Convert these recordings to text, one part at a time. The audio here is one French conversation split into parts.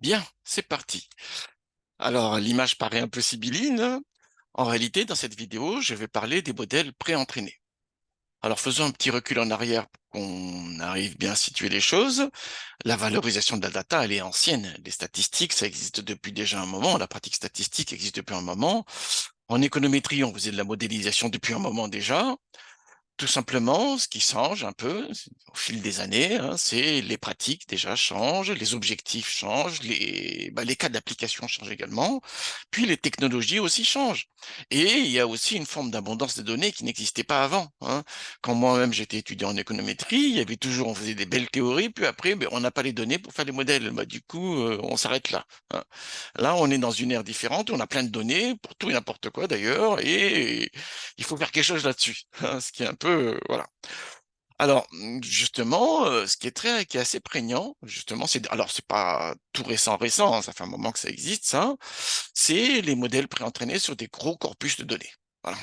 Bien, c'est parti. Alors, l'image paraît un peu sibylline. En réalité, dans cette vidéo, je vais parler des modèles pré-entraînés. Alors, faisons un petit recul en arrière pour qu'on arrive bien à situer les choses. La valorisation de la data, elle est ancienne. Les statistiques, ça existe depuis déjà un moment. La pratique statistique existe depuis un moment. En économétrie, on faisait de la modélisation depuis un moment déjà. Tout simplement, ce qui change un peu au fil des années, hein, c'est les pratiques déjà changent, les objectifs changent, les cas d'application changent également, puis les technologies aussi changent. Et il y a aussi une forme d'abondance de données qui n'existait pas avant, hein. Quand moi-même j'étais étudiant en économétrie, il y avait toujours, on faisait des belles théories, puis après, ben, on n'a pas les données pour faire les modèles. Bah, du coup, on s'arrête là, hein. Là, on est dans une ère différente, on a plein de données pour tout et n'importe quoi d'ailleurs, et il faut faire quelque chose là-dessus, hein, ce qui est un peu, voilà. Alors, justement, ce qui est qui est assez prégnant, justement, alors c'est pas tout récent, hein, ça fait un moment que ça existe, ça, c'est les modèles préentraînés sur des gros corpus de données. Voilà.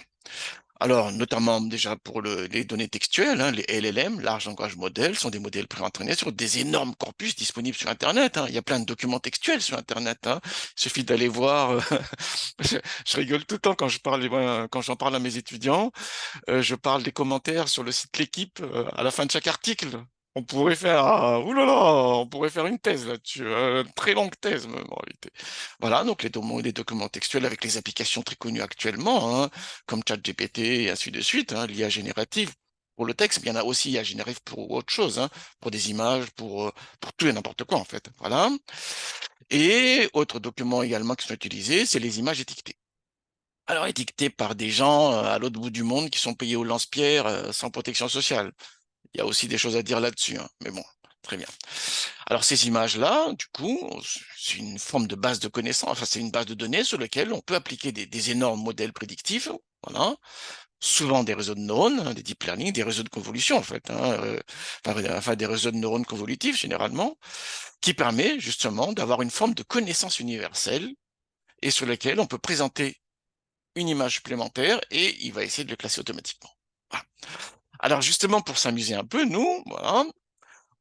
Alors, notamment déjà pour les données textuelles, hein, les LLM, Large Language Model, sont des modèles préentraînés sur des énormes corpus disponibles sur Internet, hein. Il y a plein de documents textuels sur Internet, hein. Il suffit d'aller voir. Je, je rigole tout le temps quand j'en parle à mes étudiants. Je parle des commentaires sur le site L'équipe à la fin de chaque article. On pourrait faire, oulala, on pourrait faire une thèse là-dessus, une très longue thèse même en réalité. Voilà, donc les documents textuels avec les applications très connues actuellement, hein, comme ChatGPT et ainsi de suite, hein, l'IA générative pour le texte, mais il y en a aussi IA générative pour autre chose, hein, pour des images, pour tout et n'importe quoi en fait. Voilà. Et autre document également qui sont utilisés, c'est les images étiquetées. Alors, étiquetées par des gens à l'autre bout du monde qui sont payés au lance-pierre sans protection sociale. Il y a aussi des choses à dire là-dessus, hein, mais bon, très bien. Alors, ces images-là, du coup, c'est une forme de base de connaissances, enfin, c'est une base de données sur laquelle on peut appliquer des énormes modèles prédictifs, voilà, souvent des réseaux de neurones, hein, des deep learning, des réseaux de convolution, en fait, hein, enfin, des réseaux de neurones convolutifs, généralement, qui permet justement d'avoir une forme de connaissance universelle et sur laquelle on peut présenter une image supplémentaire et il va essayer de le classer automatiquement. Voilà. Alors justement, pour s'amuser un peu, nous, voilà,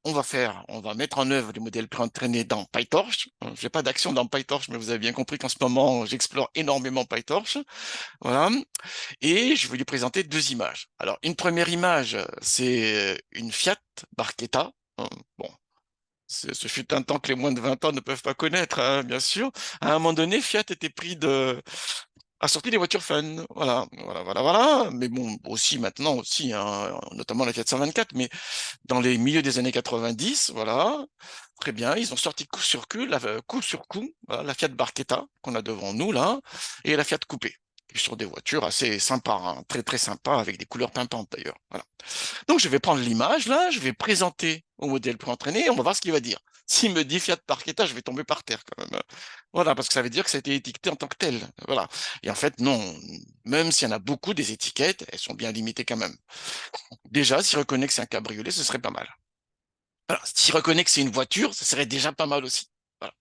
on va mettre en œuvre les modèles pré-entraînés dans PyTorch. Je n'ai pas d'action dans PyTorch, mais vous avez bien compris qu'en ce moment, j'explore énormément PyTorch. Voilà. Et je vais lui présenter deux images. Alors, une première image, c'est une Fiat Barchetta. Bon, ce fut un temps que les moins de 20 ans ne peuvent pas connaître, hein, bien sûr. À un moment donné, Fiat était pris a sorti des voitures fun, voilà. Mais bon, aussi maintenant aussi, hein, notamment la Fiat 124. Mais dans les milieux des années 90, voilà, très bien, ils ont sorti coup sur coup, voilà, la Fiat Barchetta qu'on a devant nous là, et la Fiat Coupé, qui sont des voitures assez sympas, hein, très très sympas avec des couleurs pimpantes d'ailleurs. Voilà. Donc, je vais prendre l'image, là, je vais présenter au modèle préentraîné et on va voir ce qu'il va dire. S'il me dit Fiat Parketta, je vais tomber par terre quand même. Voilà, parce que ça veut dire que ça a été étiqueté en tant que tel. Voilà. Et en fait, non. Même s'il y en a beaucoup des étiquettes, elles sont bien limitées quand même. Déjà, s'il reconnaît que c'est un cabriolet, ce serait pas mal. Voilà. S'il reconnaît que c'est une voiture, ce serait déjà pas mal aussi. Voilà.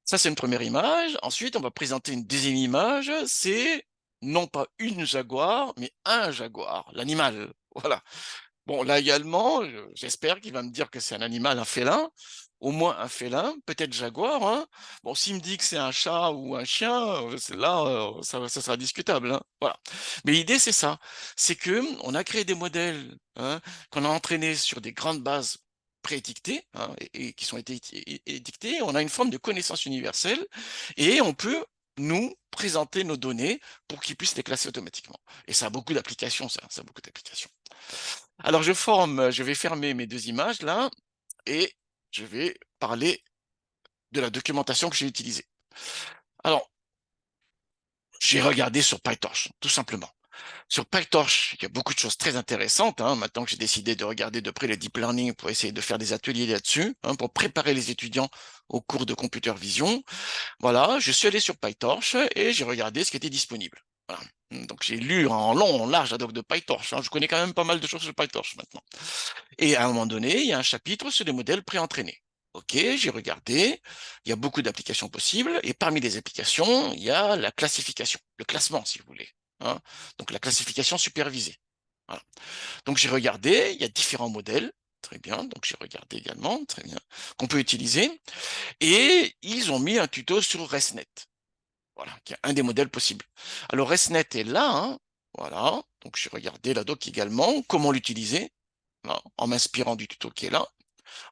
Ça, c'est une première image. Ensuite, on va présenter une deuxième image. C'est non pas une jaguar, mais un jaguar, l'animal. Voilà. Bon, là également, j'espère qu'il va me dire que c'est un animal, un félin, au moins un félin, peut-être jaguar, hein. Bon, s'il me dit que c'est un chat ou un chien, là, ça sera discutable, hein. Voilà. Mais l'idée, c'est ça, c'est que on a créé des modèles, hein, qu'on a entraînés sur des grandes bases préétiquetées, hein, et qui sont été édictées. On a une forme de connaissance universelle et on peut nous présenter nos données pour qu'ils puissent les classer automatiquement. Et ça a beaucoup d'applications, ça a beaucoup d'applications. Alors, je vais fermer mes deux images là et je vais parler de la documentation que j'ai utilisée. Alors, j'ai regardé sur PyTorch, tout simplement. Sur PyTorch, il y a beaucoup de choses très intéressantes, hein, maintenant que j'ai décidé de regarder de près le deep learning pour essayer de faire des ateliers là-dessus, hein, pour préparer les étudiants au cours de computer vision. Voilà, je suis allé sur PyTorch et j'ai regardé ce qui était disponible. Voilà. Donc j'ai lu en long, en large la doc de PyTorch, hein. Je connais quand même pas mal de choses sur PyTorch maintenant. Et à un moment donné, il y a un chapitre sur les modèles préentraînés. Ok, j'ai regardé, il y a beaucoup d'applications possibles, et parmi les applications, il y a la classification, le classement, si vous voulez, hein. Donc la classification supervisée. Voilà. Donc j'ai regardé, il y a différents modèles, Très bien, donc j'ai regardé également, très bien, qu'on peut utiliser. Et ils ont mis un tuto sur ResNet, voilà, qui est un des modèles possibles. Alors ResNet est là, hein, voilà, donc j'ai regardé la doc également, comment l'utiliser, voilà, en m'inspirant du tuto qui est là,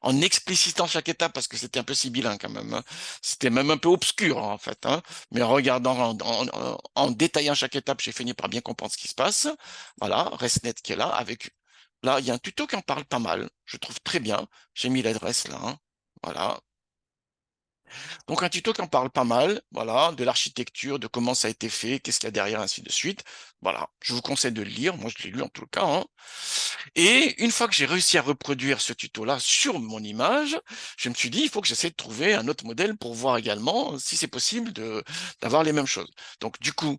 en explicitant chaque étape, parce que c'était un peu sibyllin quand même, hein. C'était même un peu obscur en fait, hein. Mais en regardant, en détaillant chaque étape, j'ai fini par bien comprendre ce qui se passe. Voilà, ResNet qui est là, avec, là, il y a un tuto qui en parle pas mal, je trouve très bien, j'ai mis l'adresse là, hein. Voilà, donc un tuto qui en parle pas mal, voilà, de l'architecture, de comment ça a été fait, qu'est-ce qu'il y a derrière, ainsi de suite. Voilà, je vous conseille de le lire, moi je l'ai lu en tout cas, hein. Et une fois que j'ai réussi à reproduire ce tuto-là sur mon image, je me suis dit, il faut que j'essaie de trouver un autre modèle pour voir également si c'est possible d'avoir les mêmes choses. Donc du coup,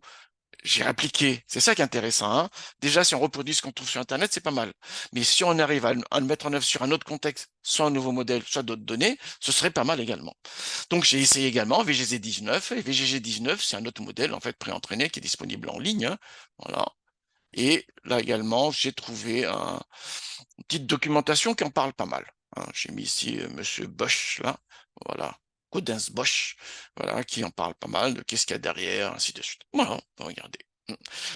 j'ai appliqué, c'est ça qui est intéressant, hein. Déjà, si on reproduit ce qu'on trouve sur Internet, c'est pas mal. Mais si on arrive à le mettre en œuvre sur un autre contexte, soit un nouveau modèle, soit d'autres données, ce serait pas mal également. Donc j'ai essayé également VGG19, et VGG19, c'est un autre modèle en fait préentraîné qui est disponible en ligne, hein. Voilà. Et là également, j'ai trouvé une petite documentation qui en parle pas mal, hein. J'ai mis ici Monsieur Bosch, là, voilà, Gaudens Bosch, voilà, qui en parle pas mal de qu'est-ce qu'il y a derrière, ainsi de suite. Voilà, regardez.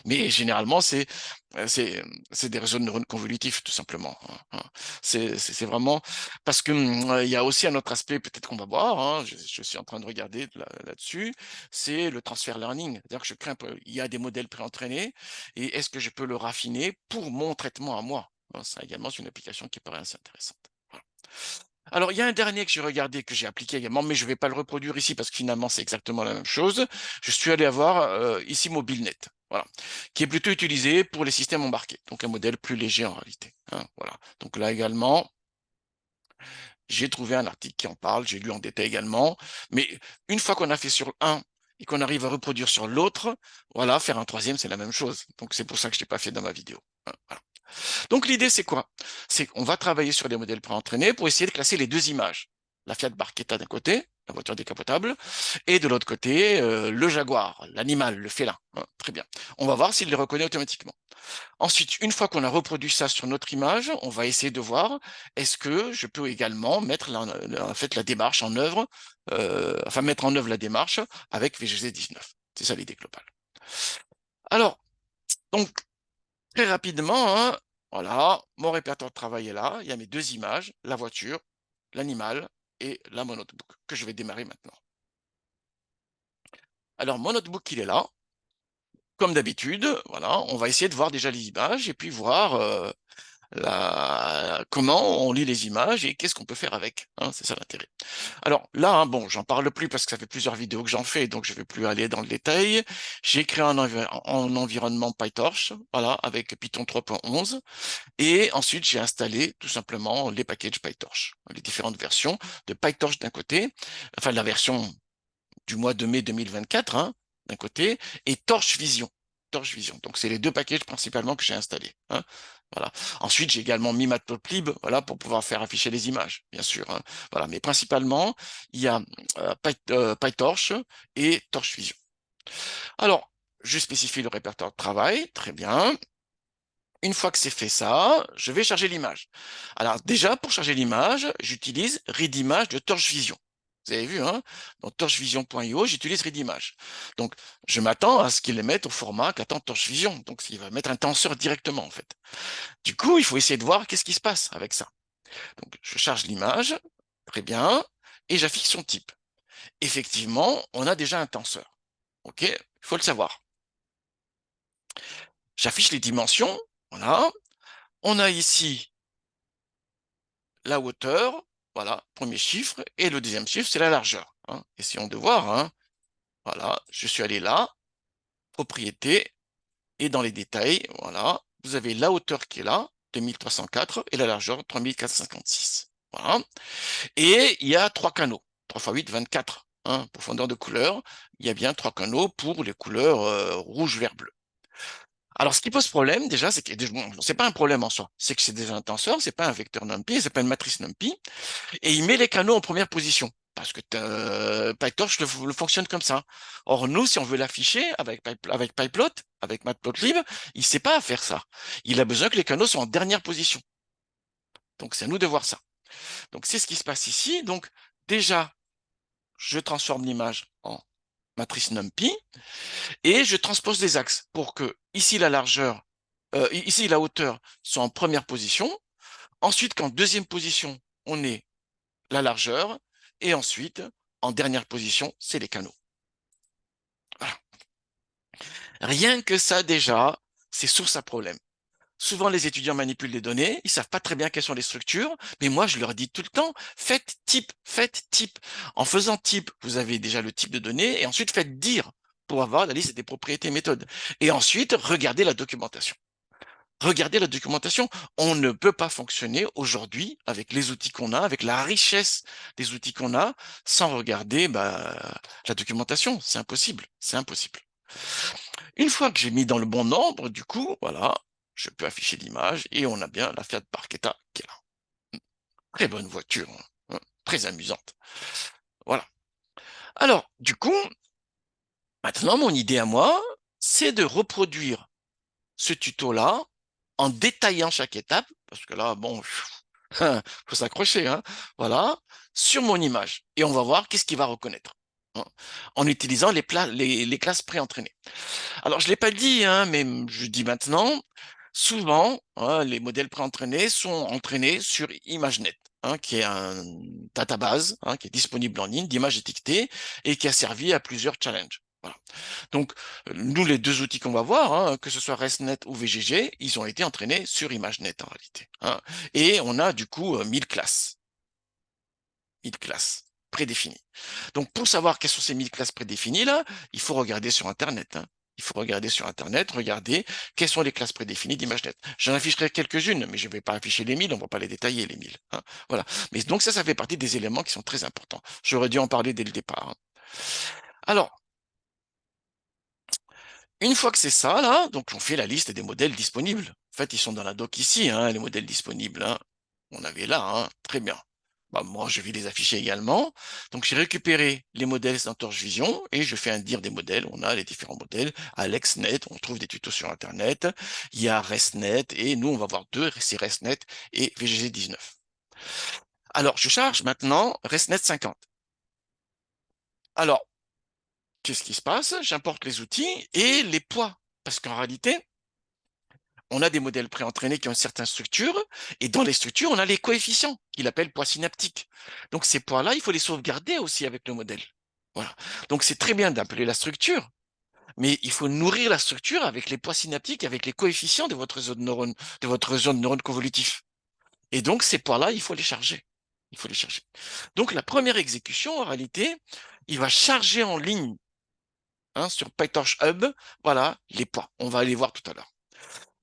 Mais généralement, euh, c'est c'est des réseaux de neurones convolutifs, tout simplement, hein. C'est vraiment parce que il y a aussi un autre aspect, peut-être qu'on va voir, hein, je suis en train de regarder là-dessus, c'est le transfer learning. C'est-à-dire que je crée il y a des modèles préentraînés, et est-ce que je peux le raffiner pour mon traitement à moi? Ça également, c'est une application qui paraît assez intéressante. Voilà. Alors, il y a un dernier que j'ai regardé, que j'ai appliqué également, mais je ne vais pas le reproduire ici parce que finalement, c'est exactement la même chose. Je suis allé avoir ici MobileNet, voilà, qui est plutôt utilisé pour les systèmes embarqués, donc un modèle plus léger en réalité, hein, voilà. Donc là également, j'ai trouvé un article qui en parle, j'ai lu en détail également, mais une fois qu'on a fait sur un et qu'on arrive à reproduire sur l'autre, voilà, faire un troisième, c'est la même chose. Donc c'est pour ça que je ne l'ai pas fait dans ma vidéo, hein, voilà. Donc l'idée, c'est quoi? C'est qu'on va travailler sur des modèles préentraînés pour essayer de classer les deux images. La Fiat Barchetta d'un côté, la voiture décapotable, et de l'autre côté, le jaguar, l'animal, le félin, hein. Très bien. On va voir s'il les reconnaît automatiquement. Ensuite, une fois qu'on a reproduit ça sur notre image, on va essayer de voir est-ce que je peux également mettre en fait, la démarche en œuvre, enfin mettre en œuvre la démarche avec VGC19. C'est ça l'idée globale. Alors, donc, très rapidement, hein, voilà, mon répertoire de travail est là. Il y a mes deux images, la voiture, l'animal et la mon notebook que je vais démarrer maintenant. Alors, mon notebook, il est là. Comme d'habitude, voilà, on va essayer de voir déjà les images et puis voir comment on lit les images et qu'est-ce qu'on peut faire avec, hein, c'est ça l'intérêt. Alors là, hein, bon, j'en parle plus parce que ça fait plusieurs vidéos que j'en fais, donc je vais plus aller dans le détail. J'ai créé un environnement PyTorch, voilà, avec Python 3.11. Et ensuite, j'ai installé tout simplement les packages PyTorch, les différentes versions de PyTorch d'un côté, enfin la version du mois de mai 2024, hein, d'un côté, et Torch Vision. Torch Vision. Donc, c'est les deux packages principalement que j'ai installés, hein. Voilà. Ensuite, j'ai également mis Matplotlib, voilà, pour pouvoir faire afficher les images, bien sûr, hein. Voilà. Mais principalement, il y a PyTorch et Torch Vision. Alors, je spécifie le répertoire de travail, très bien. Une fois que c'est fait ça, je vais charger l'image. Alors déjà, pour charger l'image, j'utilise readimage de Torch Vision. Vous avez vu, hein? Dans torchvision.io, j'utilise readimage. Donc, je m'attends à ce qu'il les mette au format qu'attend Torch Vision. Donc, il va mettre un tenseur directement, en fait. Du coup, il faut essayer de voir qu'est-ce qui se passe avec ça. Donc, je charge l'image, très bien, et j'affiche son type. Effectivement, on a déjà un tenseur. OK? Il faut le savoir. J'affiche les dimensions, voilà. On a ici la hauteur, voilà, premier chiffre, et le deuxième chiffre, c'est la largeur, hein. Essayons de voir, hein. Voilà, je suis allé là, propriété, et dans les détails, voilà, vous avez la hauteur qui est là, 2304, et la largeur, 3456. Voilà. Et il y a trois canaux, 3 x 8, 24, hein, profondeur de couleur. Il y a bien trois canaux pour les couleurs rouge, vert, bleu. Alors, ce qui pose problème, déjà, c'est que bon, c'est pas un problème en soi. C'est que c'est déjà un tenseur, c'est pas un vecteur NumPy, c'est pas une matrice NumPy. Et il met les canaux en première position. Parce que PyTorch le fonctionne comme ça. Or, nous, si on veut l'afficher avec PyPlot, avec Matplotlib, il ne sait pas faire ça. Il a besoin que les canaux soient en dernière position. Donc, c'est à nous de voir ça. Donc, c'est ce qui se passe ici. Donc, déjà, je transforme l'image en matrice NumPy et je transpose les axes pour que ici la largeur, ici la hauteur soit en première position. Ensuite, qu'en deuxième position, on ait la largeur et ensuite, en dernière position, c'est les canaux. Voilà. Rien que ça déjà, c'est source à problème. Souvent, les étudiants manipulent les données, ils savent pas très bien quelles sont les structures, mais moi, je leur dis tout le temps, faites type, faites type. En faisant type, vous avez déjà le type de données, et ensuite faites dire pour avoir la liste des propriétés méthodes. Et ensuite, regardez la documentation. Regardez la documentation. On ne peut pas fonctionner aujourd'hui avec les outils qu'on a, avec la richesse des outils qu'on a, sans regarder la documentation. C'est impossible. C'est impossible. Une fois que j'ai mis dans le bon nombre, du coup, voilà, je peux afficher l'image et on a bien la Fiat Barchetta qui est là. Très bonne voiture, hein, très amusante. Voilà. Alors, du coup, maintenant, mon idée à moi, c'est de reproduire ce tuto-là en détaillant chaque étape, parce que là, bon, faut s'accrocher, hein, voilà, sur mon image. Et on va voir qu'est-ce qu'il va reconnaître, hein, en utilisant les classes pré-entraînées. Alors, je ne l'ai pas dit, hein, mais je dis maintenant, souvent, hein, les modèles préentraînés sont entraînés sur ImageNet, hein, qui est un database, hein, qui est disponible en ligne d'images étiquetées et qui a servi à plusieurs challenges. Voilà. Donc, nous, les deux outils qu'on va voir, hein, que ce soit ResNet ou VGG, ils ont été entraînés sur ImageNet en réalité, hein. Et on a du coup 1000 classes prédéfinies. Donc, pour savoir quelles sont ces 1000 classes prédéfinies là, il faut regarder sur Internet, hein. Il faut regarder sur Internet, regarder quelles sont les classes prédéfinies d'ImageNet. J'en afficherai quelques-unes, mais je ne vais pas afficher les 1000, on ne va pas les détailler, les 1000, hein. Voilà. Mais donc ça fait partie des éléments qui sont très importants. J'aurais dû en parler dès le départ, hein. Alors, une fois que c'est ça, là, donc on fait la liste des modèles disponibles. En fait, ils sont dans la doc ici, hein, les modèles disponibles, hein. On avait là, hein, très bien. Bah, moi, je vais les afficher également. Donc, j'ai récupéré les modèles dans Torch Vision et je fais un dire des modèles. On a les différents modèles. AlexNet, on trouve des tutos sur Internet. Il y a ResNet et nous, on va voir deux, c'est ResNet et VGG19. Alors, je charge maintenant ResNet 50. Alors, qu'est-ce qui se passe? J'importe les outils et les poids. Parce qu'en réalité, on a des modèles préentraînés qui ont une certaine structure, et dans les structures, on a les coefficients, qu'il appelle poids synaptiques. Donc ces poids-là, il faut les sauvegarder aussi avec le modèle. Voilà. Donc c'est très bien d'appeler la structure, mais il faut nourrir la structure avec les poids synaptiques, avec les coefficients de votre zone neurone, de votre zone neurone convolutif. Et donc ces poids-là, il faut les charger. Il faut les charger. Donc la première exécution, en réalité, il va charger en ligne, hein, sur PyTorch Hub, voilà, les poids. On va aller voir tout à l'heure.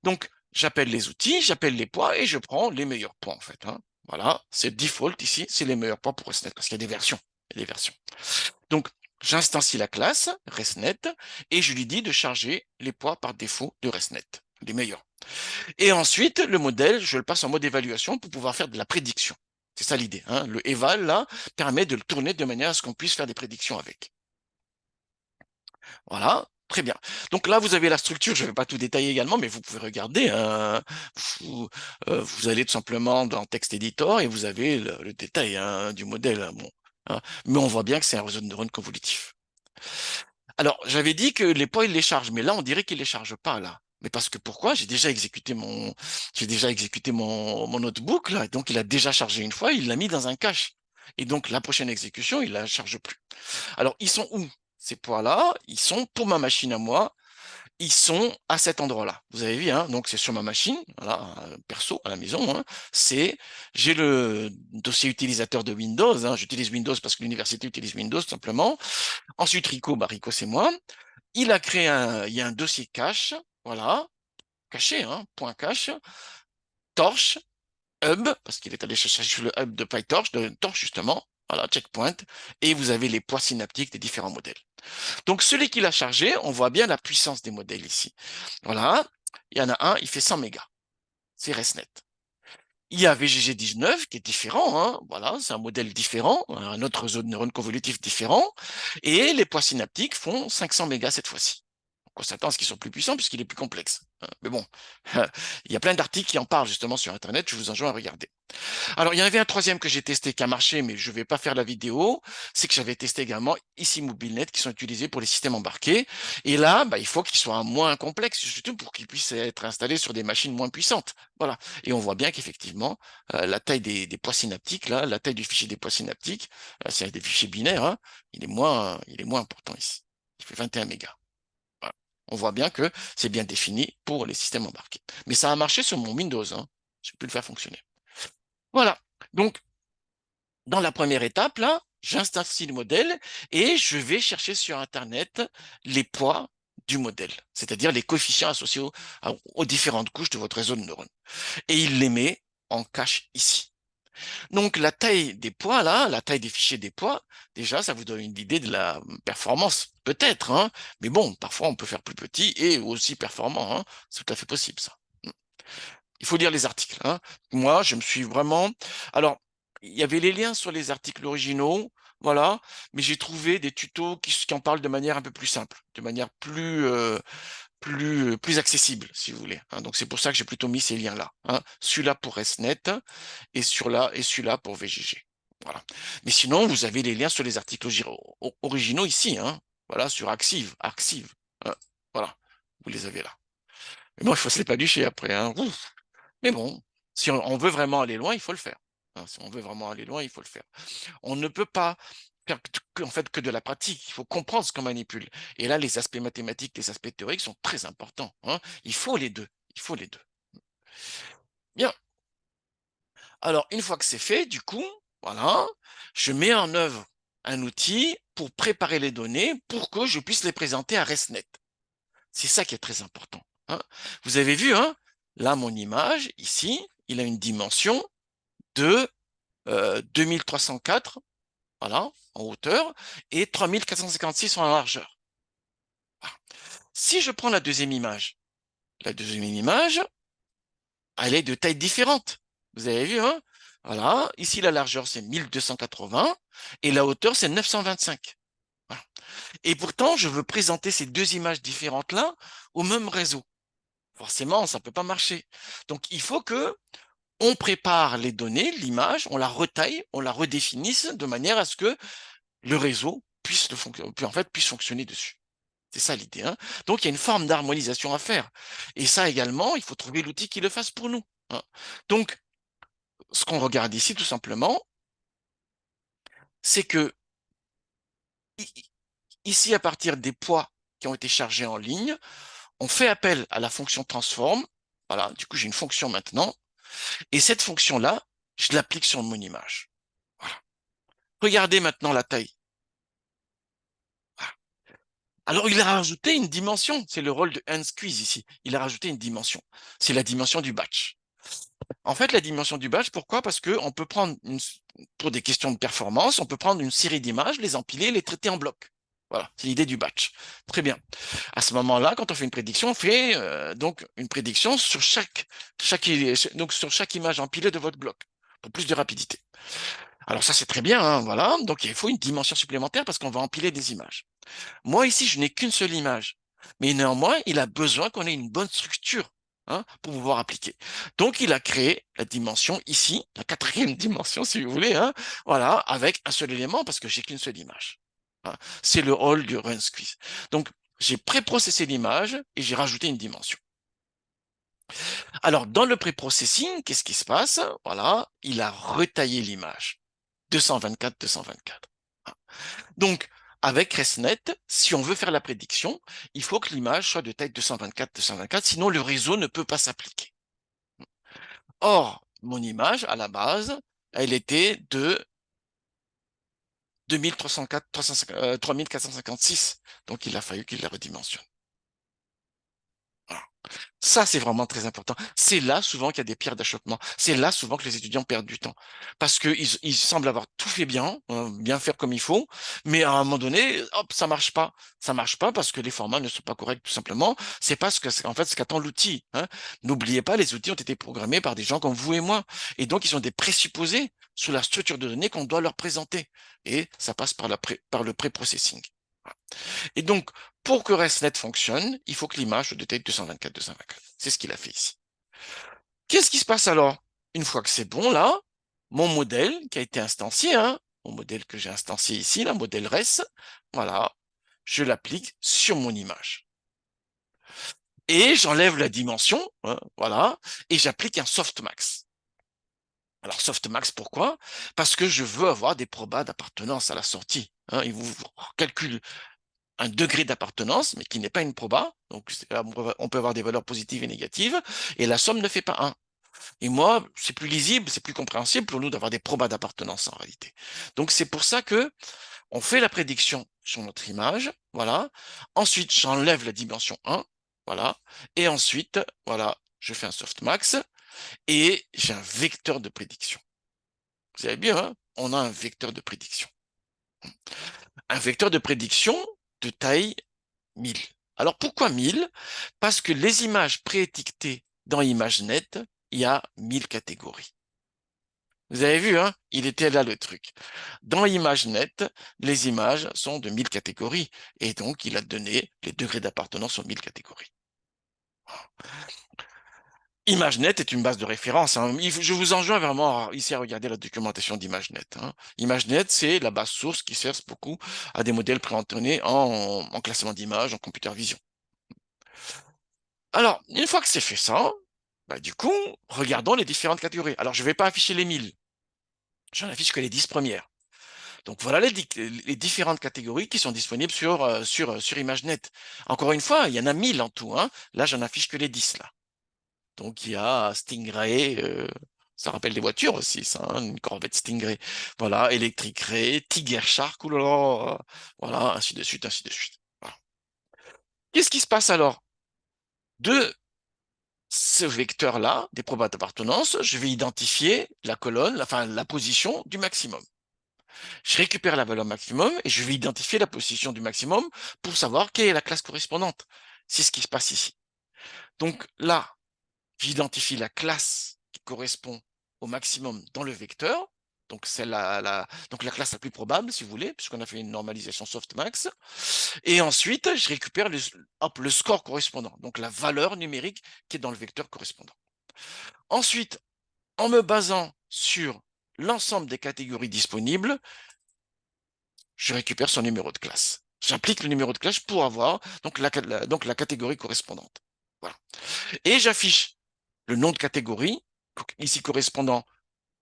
Donc, j'appelle les outils, j'appelle les poids et je prends les meilleurs poids en fait, hein. Voilà, c'est default ici, c'est les meilleurs poids pour ResNet parce qu'il y a des versions. Il y a des versions. Donc, j'instancie la classe ResNet et je lui dis de charger les poids par défaut de ResNet, les meilleurs. Et ensuite, le modèle, je le passe en mode évaluation pour pouvoir faire de la prédiction. C'est ça l'idée, hein. Le eval, là, permet de le tourner de manière à ce qu'on puisse faire des prédictions avec. Voilà, très bien. Donc là, vous avez la structure, je ne vais pas tout détailler également, mais vous pouvez regarder, hein. Vous allez tout simplement dans Text Editor et vous avez le détail, hein, du modèle, hein, bon, hein. Mais on voit bien que c'est un réseau de neurones convolutif. Alors, j'avais dit que les poids, il les charge, mais là, on dirait qu'il les charge pas, là. Mais parce que pourquoi? J'ai déjà exécuté mon notebook, là, donc il a déjà chargé une fois, il l'a mis dans un cache. Et donc, la prochaine exécution, il la charge plus. Alors, ils sont où? Ces poids-là, ils sont pour ma machine à moi, ils sont à cet endroit-là. Vous avez vu, hein, donc c'est sur ma machine, voilà, perso, à la maison, hein. J'ai le dossier utilisateur de Windows, hein, j'utilise Windows parce que l'université utilise Windows, tout simplement. Ensuite, Rico, Rico, c'est moi. Il y a un dossier cache, voilà, caché, hein, point cache, torche, hub, parce qu'il est allé chercher le hub de PyTorch, de Torch justement, voilà, checkpoint, et vous avez les poids synaptiques des différents modèles. Donc, celui qui l'a chargé, on voit bien la puissance des modèles ici. Voilà, il y en a un, il fait 100 mégas. C'est ResNet. Il y a VGG19 qui est différent, hein. Voilà, c'est un modèle différent, un autre réseau de neurones convolutifs différent, et les poids synaptiques font 500 mégas cette fois-ci. on s'attend à ce qu'il soit plus puissant puisqu'il est plus complexe. Hein. Mais bon, il y a plein d'articles qui en parlent justement sur Internet, je vous enjoins à regarder. Alors, il y en avait un troisième que j'ai testé qui a marché, mais je ne vais pas faire la vidéo. C'est que j'avais testé également ici MobileNet qui sont utilisés pour les systèmes embarqués. Et là, il faut qu'ils soient moins complexes, surtout pour qu'ils puissent être installés sur des machines moins puissantes. Voilà. Et on voit bien qu'effectivement, la taille des poids synaptiques, là, la taille du fichier des poids synaptiques, c'est des fichiers binaires, hein, il est moins important ici. Il fait 21 mégas. Voilà. On voit bien que c'est bien défini pour les systèmes embarqués. Mais ça a marché sur mon Windows, hein. J'ai pu le faire fonctionner. Voilà. Donc, dans la première étape, là, j'installe le modèle et je vais chercher sur Internet les poids du modèle, c'est-à-dire les coefficients associés aux différentes couches de votre réseau de neurones. Et il les met en cache ici. Donc, la taille des poids, là, la taille des fichiers des poids, déjà, ça vous donne une idée de la performance, peut-être, hein, mais bon, parfois, on peut faire plus petit et aussi performant, hein, c'est tout à fait possible, ça. Il faut lire les articles, hein. Moi, je me suis vraiment... Alors, il y avait les liens sur les articles originaux, voilà, mais j'ai trouvé des tutos qui en parlent de manière un peu plus simple, de manière plus accessible, si vous voulez, hein. Donc, c'est pour ça que j'ai plutôt mis ces liens-là, hein. Celui-là pour ResNet et celui-là pour VGG. Voilà. Mais sinon, vous avez les liens sur les articles originaux ici, hein. Voilà, sur Arxiv, hein. Voilà, vous les avez là. Mais bon, il faut se les palucher après, hein. Ouf. Mais bon, si on veut vraiment aller loin, il faut le faire. Hein, si on veut vraiment aller loin, il faut le faire. On ne peut pas faire en fait que de la pratique. Il faut comprendre ce qu'on manipule. Et là, les aspects mathématiques, les aspects théoriques sont très importants, hein. Il faut les deux. Il faut les deux. Bien. Alors, une fois que c'est fait, du coup, voilà, je mets en œuvre un outil pour préparer les données pour que je puisse les présenter à ResNet. C'est ça qui est très important, hein. Vous avez vu, hein, là, mon image, ici, il a une dimension de 2304, voilà, en hauteur, et 3456 en largeur. Voilà. Si je prends la deuxième image, elle est de taille différente. Vous avez vu, hein? Voilà, ici la largeur c'est 1280 et la hauteur c'est 925. Voilà. Et pourtant, je veux présenter ces deux images différentes-là au même réseau. Forcément, ça ne peut pas marcher. Donc, il faut que on prépare les données, l'image, on la retaille, on la redéfinisse de manière à ce que le réseau puisse fonctionner dessus. C'est ça l'idée, hein. Donc, il y a une forme d'harmonisation à faire. Et ça également, il faut trouver l'outil qui le fasse pour nous, hein. Donc, ce qu'on regarde ici, tout simplement, c'est que ici, à partir des poids qui ont été chargés en ligne, on fait appel à la fonction transform. Voilà, du coup, j'ai une fonction maintenant. Et cette fonction-là, je l'applique sur mon image. Voilà. Regardez maintenant la taille. Voilà. Alors, il a rajouté une dimension. C'est le rôle de unsqueeze ici. Il a rajouté une dimension. C'est la dimension du batch. En fait, la dimension du batch, pourquoi? Parce que on peut prendre, pour des questions de performance, on peut prendre une série d'images, les empiler, les traiter en bloc. Voilà, c'est l'idée du batch. Très bien. À ce moment-là, quand on fait une prédiction, on fait donc une prédiction sur donc sur chaque image empilée de votre bloc, pour plus de rapidité. Alors ça, c'est très bien, hein, voilà. Donc il faut une dimension supplémentaire parce qu'on va empiler des images. Moi, ici, je n'ai qu'une seule image. Mais néanmoins, il a besoin qu'on ait une bonne structure, hein, pour pouvoir appliquer. Donc, il a créé la dimension ici, la quatrième dimension, si vous voulez, hein, voilà, avec un seul élément parce que j'ai qu'une seule image, hein. C'est le rôle du run squeeze. Donc, j'ai préprocessé l'image et j'ai rajouté une dimension. Alors, dans le préprocessing, qu'est-ce qui se passe? Voilà, il a retaillé l'image. 224, 224. Donc, avec ResNet, si on veut faire la prédiction, il faut que l'image soit de taille 224, 224, sinon le réseau ne peut pas s'appliquer. Or, mon image, à la base, elle était de 2304, 3456, donc il a fallu qu'il la redimensionne. Voilà. Ça, c'est vraiment très important. C'est là souvent qu'il y a des pierres d'achoppement. C'est là souvent que les étudiants perdent du temps. Parce qu'ils semblent avoir tout fait bien, bien faire comme il faut, mais à un moment donné, hop, ça marche pas. Ça marche pas parce que les formats ne sont pas corrects, tout simplement. C'est parce que, en fait, ce qu'attend l'outil, hein. N'oubliez pas, les outils ont été programmés par des gens comme vous et moi. Et donc, ils ont des présupposés sur la structure de données qu'on doit leur présenter. Et ça passe par le pré-processing. Et donc, pour que ResNet fonctionne, il faut que l'image soit de taille 224, 224. C'est ce qu'il a fait ici. Qu'est-ce qui se passe alors? Une fois que c'est bon, là, mon modèle qui a été instancié, hein, mon modèle que j'ai instancié ici, là, modèle RES, voilà, je l'applique sur mon image. Et j'enlève la dimension, hein, voilà, et j'applique un softmax. Alors softmax, pourquoi? Parce que je veux avoir des probas d'appartenance à la sortie. Hein, il vous calcule un degré d'appartenance, mais qui n'est pas une proba. Donc on peut avoir des valeurs positives et négatives, et la somme ne fait pas 1. Et moi, c'est plus lisible, c'est plus compréhensible pour nous d'avoir des probas d'appartenance en réalité. Donc c'est pour ça que on fait la prédiction sur notre image, voilà. Ensuite, j'enlève la dimension 1, voilà. Et ensuite, voilà, je fais un softmax et j'ai un vecteur de prédiction. Vous avez bien, hein, on a un vecteur de prédiction. Un vecteur de prédiction de taille 1000. Alors pourquoi 1000? Parce que les images préétiquetées dans ImageNet, il y a 1000 catégories. Vous avez vu, hein? Il était là le truc. Dans ImageNet, les images sont de 1000 catégories. Et donc, il a donné les degrés d'appartenance aux 1000 catégories. ImageNet est une base de référence, hein. Je vous enjoins vraiment ici à regarder la documentation d'ImageNet, hein. ImageNet, c'est la base source qui sert beaucoup à des modèles préentraînés en classement d'images, en computer vision. Alors, une fois que c'est fait ça, bah, du coup, regardons les différentes catégories. Alors, je ne vais pas afficher les 1000. J'en affiche que les 10 premières. Donc voilà les différentes catégories qui sont disponibles sur ImageNet. Encore une fois, il y en a 1000 en tout, hein. Là, j'en affiche que les 10 là. Donc il y a Stingray, ça rappelle des voitures aussi, ça, hein, une Corvette Stingray. Voilà, Electric Ray, Tiger Shark, oulala, voilà, ainsi de suite, ainsi de suite. Voilà. Qu'est-ce qui se passe alors? De ce vecteur-là, des probas d'appartenance, je vais identifier la colonne, enfin la position du maximum. Je récupère la valeur maximum et je vais identifier la position du maximum pour savoir quelle est la classe correspondante. C'est ce qui se passe ici. Donc là, j'identifie la classe qui correspond au maximum dans le vecteur. Donc c'est donc la classe la plus probable, si vous voulez, puisqu'on a fait une normalisation softmax. Et ensuite, je récupère le score correspondant, donc la valeur numérique qui est dans le vecteur correspondant. Ensuite, en me basant sur l'ensemble des catégories disponibles, je récupère son numéro de classe. J'applique le numéro de classe pour avoir donc la catégorie correspondante. Voilà. Et j'affiche le nom de catégorie, ici correspondant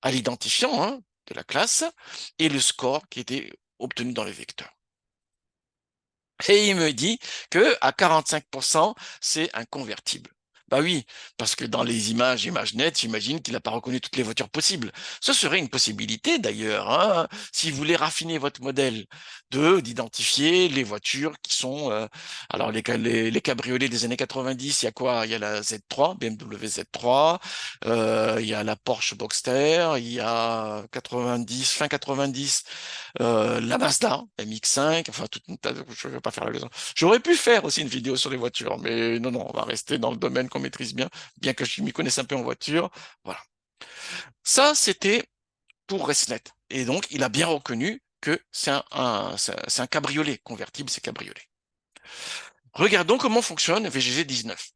à l'identifiant, hein, de la classe, et le score qui était obtenu dans le vecteur. Et il me dit que à 45%, c'est inconvertible. Bah oui, parce que dans les images ImageNet, j'imagine qu'il n'a pas reconnu toutes les voitures possibles. Ce serait une possibilité d'ailleurs, hein, si vous voulez raffiner votre modèle, d'identifier les voitures qui sont, alors les cabriolets des années 90, il y a quoi? Il y a la Z3, BMW Z3, il y a la Porsche Boxster, il y a 90, fin 90, la Mazda MX-5, enfin toute une tas je ne vais pas faire la leçon. J'aurais pu faire aussi une vidéo sur les voitures, mais non, non, on va rester dans le domaine qu'on maîtrise bien que je m'y connaisse un peu en voiture. Voilà. Ça, c'était pour ResNet. Et donc, il a bien reconnu que c'est un cabriolet, convertible, c'est cabriolet. Regardons comment fonctionne VGG 19.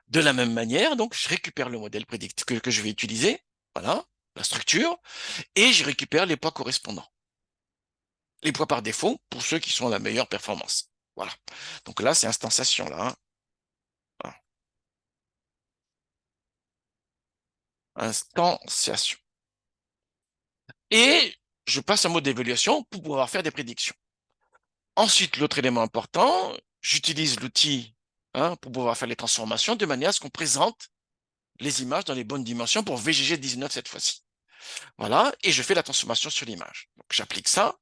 De la même manière, donc, je récupère le modèle prédictif que je vais utiliser, voilà, la structure, et je récupère les poids correspondants. Les poids par défaut pour ceux qui sont à la meilleure performance. Voilà. Donc là, c'est instanciation, là, hein. Voilà. Instanciation. Et je passe un mode d'évaluation pour pouvoir faire des prédictions. Ensuite, l'autre élément important, j'utilise l'outil, hein, pour pouvoir faire les transformations de manière à ce qu'on présente les images dans les bonnes dimensions pour VGG 19 cette fois-ci. Voilà, et je fais la transformation sur l'image. Donc j'applique ça,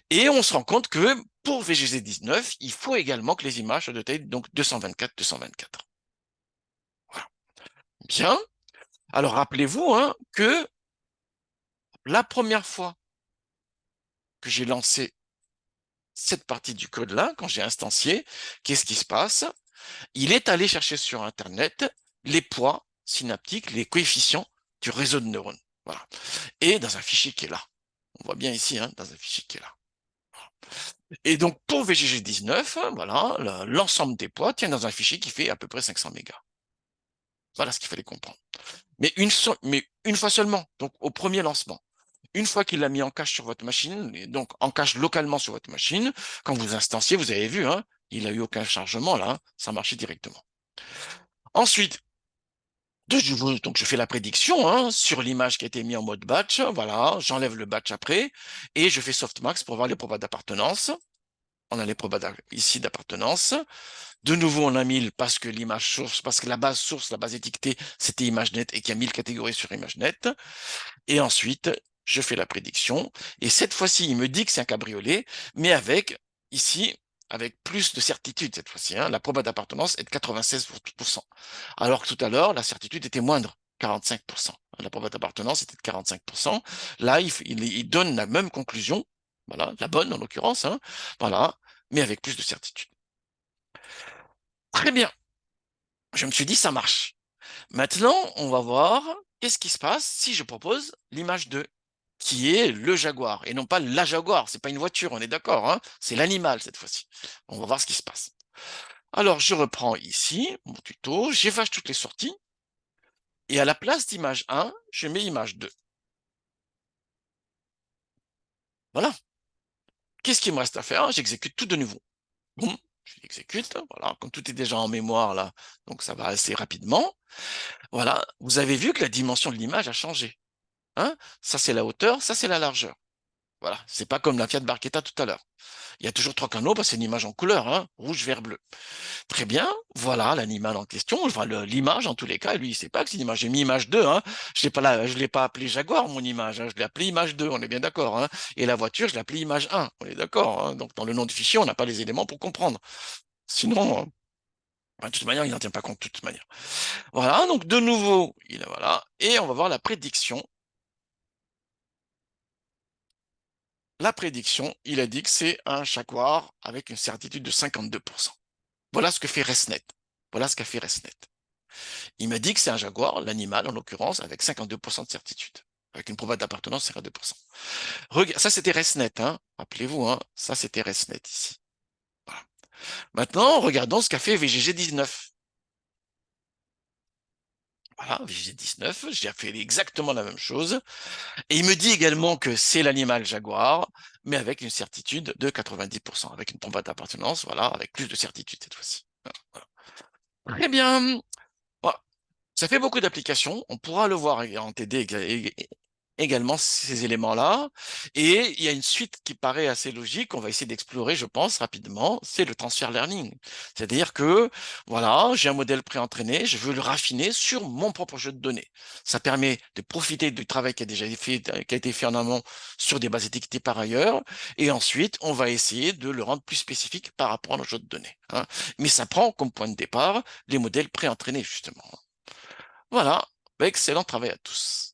et on se rend compte que pour VGG 19, il faut également que les images soient de taille donc 224, 224. Voilà. Bien. Alors rappelez-vous, hein, que la première fois que j'ai lancé cette partie du code-là, quand j'ai instancié, qu'est-ce qui se passe? Il est allé chercher sur Internet les poids synaptiques, les coefficients du réseau de neurones. Voilà. Et dans un fichier qui est là. On voit bien ici, hein, dans un fichier qui est là. Et donc, pour VGG19, voilà, l'ensemble des poids tient dans un fichier qui fait à peu près 500 mégas. Voilà ce qu'il fallait comprendre. Mais une fois seulement, donc au premier lancement. Une fois qu'il l'a mis en cache sur votre machine, et donc en cache localement sur votre machine, quand vous instanciez, vous avez vu, hein, il n'a eu aucun chargement là, hein, ça marchait directement. Ensuite, donc je fais la prédiction hein, sur l'image qui a été mise en mode batch, voilà, j'enlève le batch après, et je fais softmax pour voir les probas d'appartenance. On a les probas ici d'appartenance. De nouveau, on a 1000 parce que l'image source, parce que la base source, la base étiquetée, c'était ImageNet et qu'il y a 1000 catégories sur ImageNet. Et ensuite, je fais la prédiction. Et cette fois-ci, il me dit que c'est un cabriolet, mais avec, ici, avec plus de certitude cette fois-ci. Hein. La proba d'appartenance est de 96%. Alors que tout à l'heure, la certitude était moindre, 45%. La proba d'appartenance était de 45%. Là, il donne la même conclusion, voilà, la bonne en l'occurrence, hein, voilà, mais avec plus de certitude. Très bien. Je me suis dit, ça marche. Maintenant, on va voir qu'est-ce qui se passe si je propose l'image 2, qui est le jaguar, et non pas la jaguar. C'est pas une voiture, on est d'accord, hein, c'est l'animal cette fois-ci. On va voir ce qui se passe. Alors, je reprends ici mon tuto, j'efface toutes les sorties, et à la place d'image 1, je mets image 2. Voilà. Qu'est-ce qu'il me reste à faire? J'exécute tout de nouveau. Boum, je l'exécute, voilà, comme tout est déjà en mémoire là, donc ça va assez rapidement. Voilà, vous avez vu que la dimension de l'image a changé. Hein, ça, c'est la hauteur, ça, c'est la largeur. Voilà, c'est pas comme la Fiat Barchetta tout à l'heure. Il y a toujours trois canaux, parce que c'est une image en couleur, hein, rouge, vert, bleu. Très bien, voilà l'animal en question, enfin, l'image en tous les cas, lui, il sait pas que c'est une image. J'ai mis image 2, hein. Je l'ai pas appelé Jaguar, mon image, hein. Je l'ai appelé image 2, on est bien d'accord, hein. Et la voiture, je l'ai appelée image 1, on est d'accord, hein. Donc, dans le nom du fichier, on n'a pas les éléments pour comprendre. Sinon, de toute manière, il n'en tient pas compte de toute manière. Voilà, donc de nouveau, voilà, et on va voir la prédiction. La prédiction, il a dit que c'est un Jaguar avec une certitude de 52%. Voilà ce que fait ResNet. Voilà ce qu'a fait ResNet. Il m'a dit que c'est un Jaguar, l'animal en l'occurrence, avec 52% de certitude. Avec une probabilité d'appartenance, 52%. Ça, c'était ResNet, hein. Rappelez-vous, hein. Ça, c'était ResNet ici. Voilà. Maintenant, regardons ce qu'a fait VGG19. Voilà, VGG19, j'ai fait exactement la même chose. Et il me dit également que c'est l'animal jaguar, mais avec une certitude de 90%, avec une probabilité d'appartenance, voilà, avec plus de certitude cette fois-ci. Voilà. Très bien. Voilà. Ça fait beaucoup d'applications. On pourra le voir en TD également, ces éléments-là. Et il y a une suite qui paraît assez logique. On va essayer d'explorer, je pense, rapidement. C'est le transfer learning. C'est-à-dire que, voilà, j'ai un modèle préentraîné, je veux le raffiner sur mon propre jeu de données. Ça permet de profiter du travail qui a déjà qui a été fait en amont sur des bases étiquetées par ailleurs. Et ensuite, on va essayer de le rendre plus spécifique par rapport à nos jeux de données. Hein. Mais ça prend comme point de départ les modèles préentraînés, justement. Voilà, excellent travail à tous.